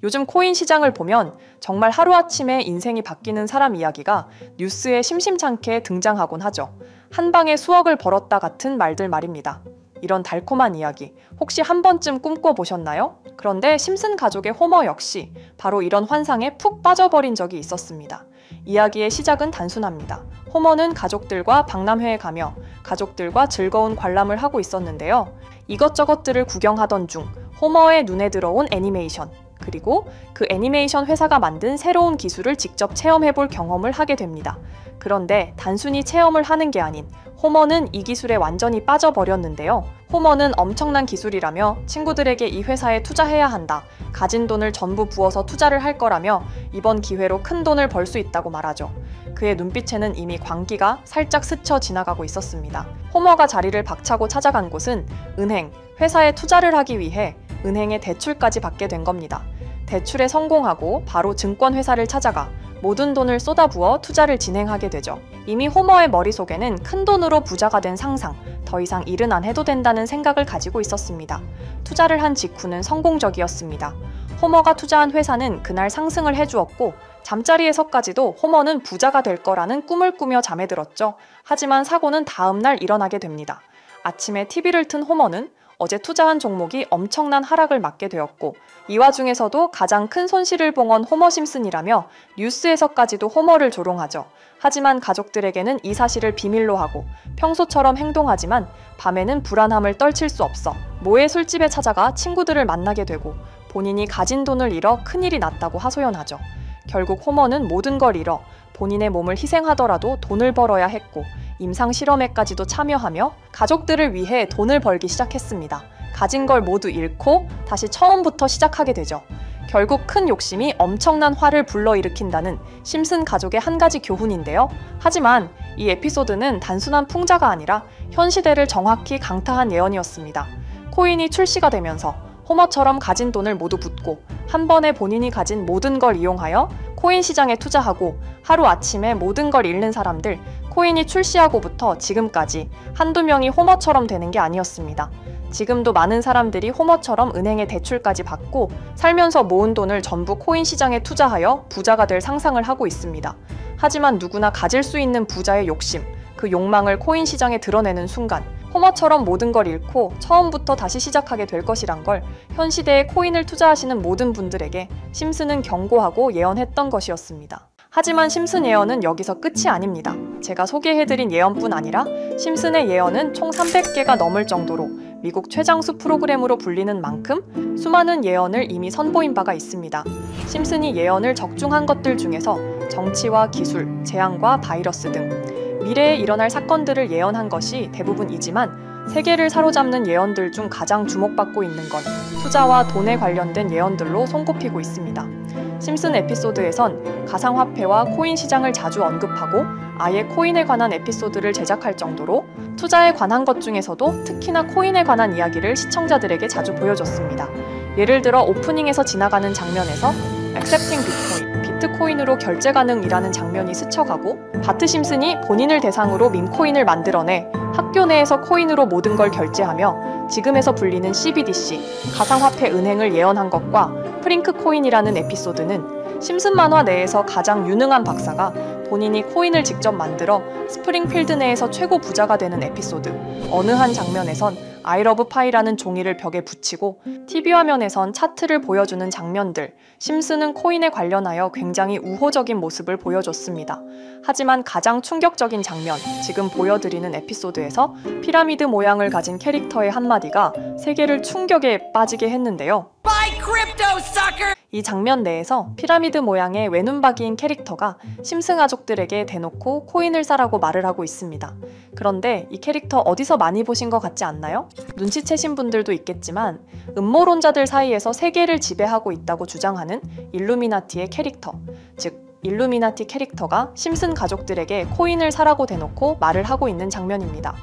요즘 코인 시장을 보면 정말 하루아침에 인생이 바뀌는 사람 이야기가 뉴스에 심심찮게 등장하곤 하죠. 한 방에 수억을 벌었다 같은 말들 말입니다. 이런 달콤한 이야기 혹시 한 번쯤 꿈꿔보셨나요? 그런데 심슨 가족의 호머 역시 바로 이런 환상에 푹 빠져버린 적이 있었습니다. 이야기의 시작은 단순합니다. 호머는 가족들과 박람회에 가며 가족들과 즐거운 관람을 하고 있었는데요. 이것저것들을 구경하던 중 호머의 눈에 들어온 애니메이션, 그리고 그 애니메이션 회사가 만든 새로운 기술을 직접 체험해볼 경험을 하게 됩니다. 그런데 단순히 체험을 하는 게 아닌 호머는 이 기술에 완전히 빠져버렸는데요. 호머는 엄청난 기술이라며 친구들에게 이 회사에 투자해야 한다, 가진 돈을 전부 부어서 투자를 할 거라며 이번 기회로 큰 돈을 벌 수 있다고 말하죠. 그의 눈빛에는 이미 광기가 살짝 스쳐 지나가고 있었습니다. 호머가 자리를 박차고 찾아간 곳은 은행, 회사에 투자를 하기 위해 은행에 대출까지 받게 된 겁니다. 대출에 성공하고 바로 증권회사를 찾아가 모든 돈을 쏟아부어 투자를 진행하게 되죠. 이미 호머의 머릿속에는 큰 돈으로 부자가 된 상상, 더 이상 일은 안 해도 된다는 생각을 가지고 있었습니다. 투자를 한 직후는 성공적이었습니다. 호머가 투자한 회사는 그날 상승을 해주었고 잠자리에서까지도 호머는 부자가 될 거라는 꿈을 꾸며 잠에 들었죠. 하지만 사고는 다음 날 일어나게 됩니다. 아침에 TV를 튼 호머는 어제 투자한 종목이 엄청난 하락을 맞게 되었고 이 와중에서도 가장 큰 손실을 봉한 호머 심슨이라며 뉴스에서까지도 호머를 조롱하죠. 하지만 가족들에게는 이 사실을 비밀로 하고 평소처럼 행동하지만 밤에는 불안함을 떨칠 수 없어 모의 술집에 찾아가 친구들을 만나게 되고 본인이 가진 돈을 잃어 큰일이 났다고 하소연하죠. 결국 호머는 모든 걸 잃어 본인의 몸을 희생하더라도 돈을 벌어야 했고 임상 실험에까지도 참여하며 가족들을 위해 돈을 벌기 시작했습니다. 가진 걸 모두 잃고 다시 처음부터 시작하게 되죠. 결국 큰 욕심이 엄청난 화를 불러일으킨다는 심슨 가족의 한 가지 교훈인데요. 하지만 이 에피소드는 단순한 풍자가 아니라 현 시대를 정확히 강타한 예언이었습니다. 코인이 출시가 되면서 호머처럼 가진 돈을 모두 붓고 한 번에 본인이 가진 모든 걸 이용하여 코인 시장에 투자하고 하루아침에 모든 걸 잃는 사람들, 코인이 출시하고부터 지금까지 한두 명이 호머처럼 되는 게 아니었습니다. 지금도 많은 사람들이 호머처럼 은행에 대출까지 받고 살면서 모은 돈을 전부 코인 시장에 투자하여 부자가 될 상상을 하고 있습니다. 하지만 누구나 가질 수 있는 부자의 욕심, 그 욕망을 코인 시장에 드러내는 순간 호머처럼 모든 걸 잃고 처음부터 다시 시작하게 될 것이란 걸 현 시대에 코인을 투자하시는 모든 분들에게 심슨은 경고하고 예언했던 것이었습니다. 하지만 심슨 예언은 여기서 끝이 아닙니다. 제가 소개해드린 예언뿐 아니라 심슨의 예언은 총 300개가 넘을 정도로 미국 최장수 프로그램으로 불리는 만큼 수많은 예언을 이미 선보인 바가 있습니다. 심슨이 예언을 적중한 것들 중에서 정치와 기술, 재앙과 바이러스 등 미래에 일어날 사건들을 예언한 것이 대부분이지만 세계를 사로잡는 예언들 중 가장 주목받고 있는 건 투자와 돈에 관련된 예언들로 손꼽히고 있습니다. 심슨 에피소드에선 가상화폐와 코인 시장을 자주 언급하고 아예 코인에 관한 에피소드를 제작할 정도로 투자에 관한 것 중에서도 특히나 코인에 관한 이야기를 시청자들에게 자주 보여줬습니다. 예를 들어 오프닝에서 지나가는 장면에서 Accepting Bitcoin, 비트코인으로 결제 가능이라는 장면이 스쳐가고 바트 심슨이 본인을 대상으로 밈코인을 만들어내 학교 내에서 코인으로 모든 걸 결제하며 지금에서 불리는 CBDC, 가상화폐 은행을 예언한 것과 프링크 코인이라는 에피소드는 심슨 만화 내에서 가장 유능한 박사가 본인이 코인을 직접 만들어 스프링필드 내에서 최고 부자가 되는 에피소드, 어느 한 장면에선 I love pie라는 종이를 벽에 붙이고 TV 화면에선 차트를 보여주는 장면들, 심슨은 코인에 관련하여 굉장히 우호적인 모습을 보여줬습니다. 하지만 가장 충격적인 장면, 지금 보여드리는 에피소드에서 피라미드 모양을 가진 캐릭터의 한마디가 세계를 충격에 빠지게 했는데요. 이 장면 내에서 피라미드 모양의 외눈박이인 캐릭터가 심슨 가족들에게 대놓고 코인을 사라고 말을 하고 있습니다. 그런데 이 캐릭터 어디서 많이 보신 것 같지 않나요? 눈치채신 분들도 있겠지만 음모론자들 사이에서 세계를 지배하고 있다고 주장하는 일루미나티의 캐릭터, 즉 일루미나티 캐릭터가 심슨 가족들에게 코인을 사라고 대놓고 말을 하고 있는 장면입니다.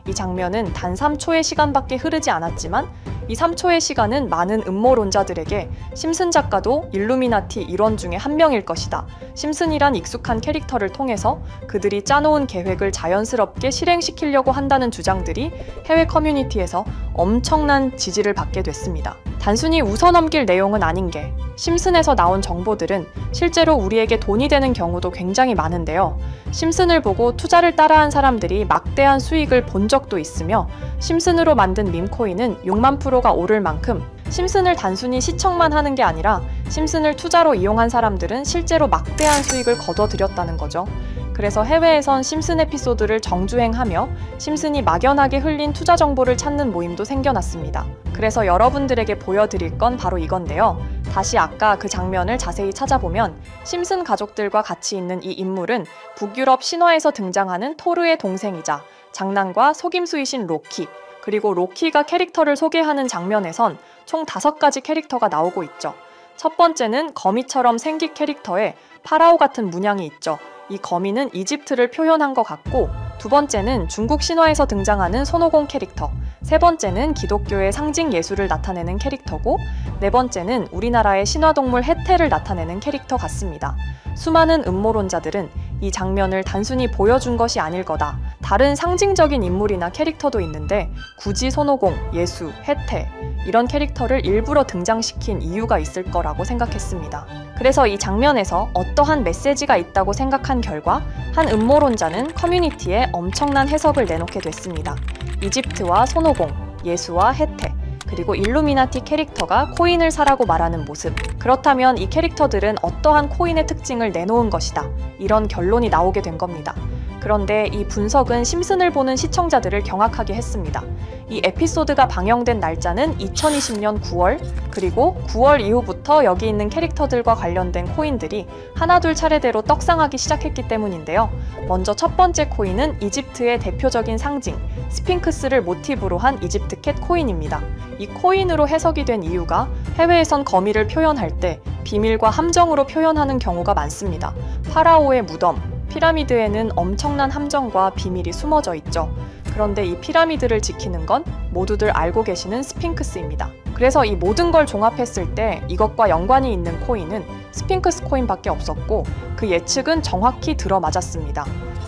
이 장면은 단 3초의 시간밖에 흐르지 않았지만 이 3초의 시간은 많은 음모론자들에게 심슨 작가도 일루미나티 일원 중에 한 명일 것이다. 심슨이란 익숙한 캐릭터를 통해서 그들이 짜놓은 계획을 자연스럽게 실행시키려고 한다는 주장들이 해외 커뮤니티에서 엄청난 지지를 받게 됐습니다. 단순히 웃어넘길 내용은 아닌 게 심슨에서 나온 정보들은 실제로 우리에게 돈이 되는 경우도 굉장히 많은데요. 심슨을 보고 투자를 따라한 사람들이 막대한 수익을 본 적도 있으며 심슨으로 만든 밈코인은 6만 프로가 오를 만큼 심슨을 단순히 시청만 하는 게 아니라 심슨을 투자로 이용한 사람들은 실제로 막대한 수익을 거둬들였다는 거죠. 그래서 해외에선 심슨 에피소드를 정주행하며 심슨이 막연하게 흘린 투자 정보를 찾는 모임도 생겨났습니다. 그래서 여러분들에게 보여드릴 건 바로 이건데요. 다시 아까 그 장면을 자세히 찾아보면 심슨 가족들과 같이 있는 이 인물은 북유럽 신화에서 등장하는 토르의 동생이자 장난과 속임수이신 로키, 그리고 로키가 캐릭터를 소개하는 장면에선 총 5가지 캐릭터가 나오고 있죠. 첫 번째는 거미처럼 생긴 캐릭터에 파라오 같은 문양이 있죠. 이 거미는 이집트를 표현한 것 같고, 두 번째는 중국 신화에서 등장하는 손오공 캐릭터, 세 번째는 기독교의 상징 예수를 나타내는 캐릭터고, 네 번째는 우리나라의 신화동물 해태를 나타내는 캐릭터 같습니다. 수많은 음모론자들은 이 장면을 단순히 보여준 것이 아닐 거다. 다른 상징적인 인물이나 캐릭터도 있는데 굳이 손오공, 예수, 해태 이런 캐릭터를 일부러 등장시킨 이유가 있을 거라고 생각했습니다. 그래서 이 장면에서 어떠한 메시지가 있다고 생각한 결과 한 음모론자는 커뮤니티에 엄청난 해석을 내놓게 됐습니다. 이집트와 손오공, 예수와 해태, 그리고 일루미나티 캐릭터가 코인을 사라고 말하는 모습. 그렇다면 이 캐릭터들은 어떠한 코인의 특징을 내놓은 것이다. 이런 결론이 나오게 된 겁니다. 그런데 이 분석은 심슨을 보는 시청자들을 경악하게 했습니다. 이 에피소드가 방영된 날짜는 2020년 9월, 그리고 9월 이후부터 여기 있는 캐릭터들과 관련된 코인들이 하나둘 차례대로 떡상하기 시작했기 때문인데요. 먼저 첫 번째 코인은 이집트의 대표적인 상징, 스핑크스를 모티브로 한 이집트 캣 코인입니다. 이 코인으로 해석이 된 이유가 해외에선 거미를 표현할 때 비밀과 함정으로 표현하는 경우가 많습니다. 파라오의 무덤, 피라미드에는 엄청난 함정과 비밀이 숨어져 있죠. 그런데 이 피라미드를 지키는 건 모두들 알고 계시는 스핑크스입니다. 그래서 이 모든 걸 종합했을 때 이것과 연관이 있는 코인은 스핑크스 코인밖에 없었고 그 예측은 정확히 들어맞았습니다.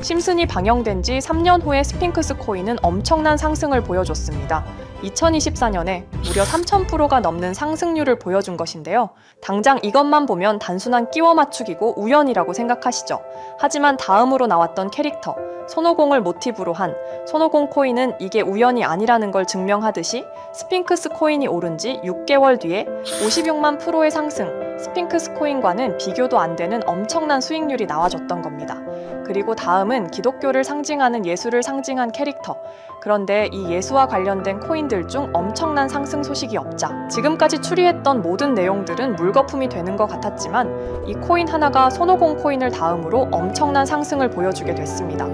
심슨이 방영된 지 3년 후에 스핑크스 코인은 엄청난 상승을 보여줬습니다. 2024년에 무려 3000%가 넘는 상승률을 보여준 것인데요. 당장 이것만 보면 단순한 끼워 맞추기고 우연이라고 생각하시죠. 하지만 다음으로 나왔던 캐릭터, 손오공을 모티브로 한 손오공 코인은 이게 우연이 아니라는 걸 증명하듯이 스핑크스 코인이 오른 지 6개월 뒤에 56만 프로의 상승, 스핑크스 코인과는 비교도 안 되는 엄청난 수익률이 나와줬던 겁니다. 그리고 다음은 기독교를 상징하는 예수를 상징한 캐릭터. 그런데 이 예수와 관련된 코인들 중 엄청난 상승 소식이 없자 지금까지 추리했던 모든 내용들은 물거품이 되는 것 같았지만 이 코인 하나가 손오공 코인을 다음으로 엄청난 상승을 보여주게 됐습니다.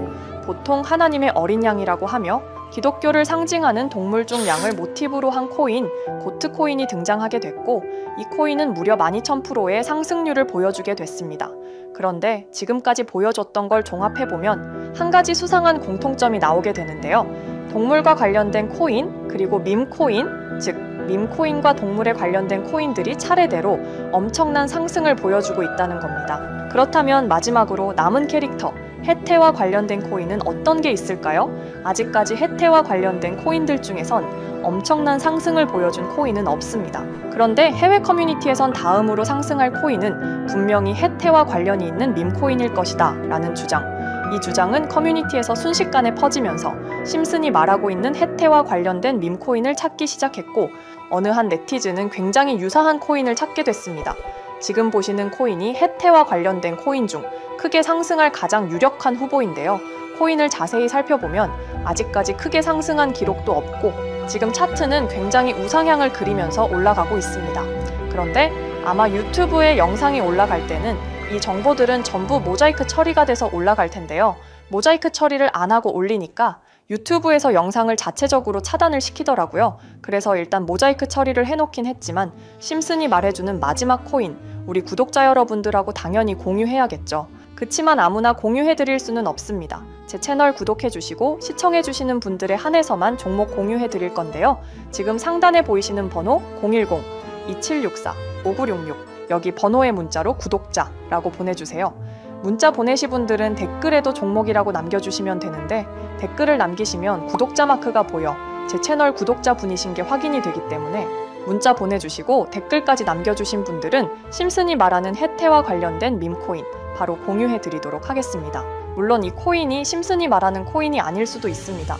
보통 하나님의 어린 양이라고 하며 기독교를 상징하는 동물 중 양을 모티브로 한 코인, 고트 코인이 등장하게 됐고 이 코인은 무려 12,000%의 상승률을 보여주게 됐습니다. 그런데 지금까지 보여줬던 걸 종합해보면 한 가지 수상한 공통점이 나오게 되는데요. 동물과 관련된 코인, 그리고 밈코인, 즉 밈코인과 동물에 관련된 코인들이 차례대로 엄청난 상승을 보여주고 있다는 겁니다. 그렇다면 마지막으로 남은 캐릭터, 해태와 관련된 코인은 어떤 게 있을까요? 아직까지 해태와 관련된 코인들 중에선 엄청난 상승을 보여준 코인은 없습니다. 그런데 해외 커뮤니티에선 다음으로 상승할 코인은 분명히 해태와 관련이 있는 밈코인일 것이다 라는 주장. 이 주장은 커뮤니티에서 순식간에 퍼지면서 심슨이 말하고 있는 해태와 관련된 밈코인을 찾기 시작했고 어느 한 네티즌은 굉장히 유사한 코인을 찾게 됐습니다. 지금 보시는 코인이 해태와 관련된 코인 중 크게 상승할 가장 유력한 후보인데요. 코인을 자세히 살펴보면 아직까지 크게 상승한 기록도 없고 지금 차트는 굉장히 우상향을 그리면서 올라가고 있습니다. 그런데 아마 유튜브에 영상이 올라갈 때는 이 정보들은 전부 모자이크 처리가 돼서 올라갈 텐데요. 모자이크 처리를 안 하고 올리니까 유튜브에서 영상을 자체적으로 차단을 시키더라고요. 그래서 일단 모자이크 처리를 해놓긴 했지만 심슨이 말해주는 마지막 코인, 우리 구독자 여러분들하고 당연히 공유해야겠죠. 그치만 아무나 공유해드릴 수는 없습니다. 제 채널 구독해주시고 시청해주시는 분들에 한해서만 종목 공유해드릴 건데요. 지금 상단에 보이시는 번호 010-2764-5966 여기 번호의 문자로 구독자라고 보내주세요. 문자 보내시 분들은 댓글에도 종목이라고 남겨주시면 되는데 댓글을 남기시면 구독자 마크가 보여 제 채널 구독자 분이신 게 확인이 되기 때문에 문자 보내주시고 댓글까지 남겨주신 분들은 심슨이 말하는 혜태와 관련된 밈코인 바로 공유해드리도록 하겠습니다. 물론 이 코인이 심슨이 말하는 코인이 아닐 수도 있습니다.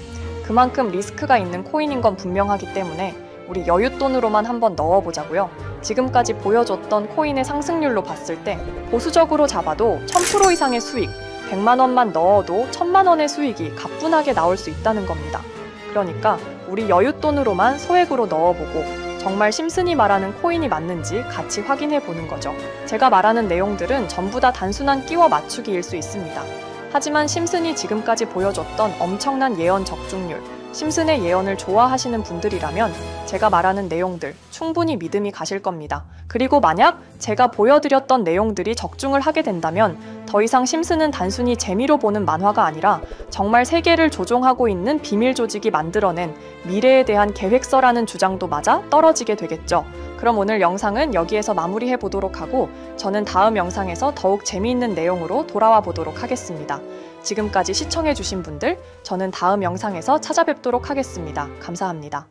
그만큼 리스크가 있는 코인인 건 분명하기 때문에 우리 여윳돈으로만 한번 넣어보자고요. 지금까지 보여줬던 코인의 상승률로 봤을 때 보수적으로 잡아도 1000% 이상의 수익, 100만 원만 넣어도 1000만 원의 수익이 가뿐하게 나올 수 있다는 겁니다. 그러니까 우리 여윳돈으로만 소액으로 넣어보고 정말 심슨이 말하는 코인이 맞는지 같이 확인해 보는 거죠. 제가 말하는 내용들은 전부 다 단순한 끼워 맞추기일 수 있습니다. 하지만 심슨이 지금까지 보여줬던 엄청난 예언 적중률, 심슨의 예언을 좋아하시는 분들이라면 제가 말하는 내용들 충분히 믿음이 가실 겁니다. 그리고 만약 제가 보여드렸던 내용들이 적중을 하게 된다면 더 이상 심슨은 단순히 재미로 보는 만화가 아니라 정말 세계를 조종하고 있는 비밀 조직이 만들어낸 미래에 대한 계획서라는 주장도 맞아 떨어지게 되겠죠. 그럼 오늘 영상은 여기에서 마무리해 보도록 하고 저는 다음 영상에서 더욱 재미있는 내용으로 돌아와 보도록 하겠습니다. 지금까지 시청해 주신 분들, 저는 다음 영상에서 찾아뵙도록 하겠습니다. 감사합니다.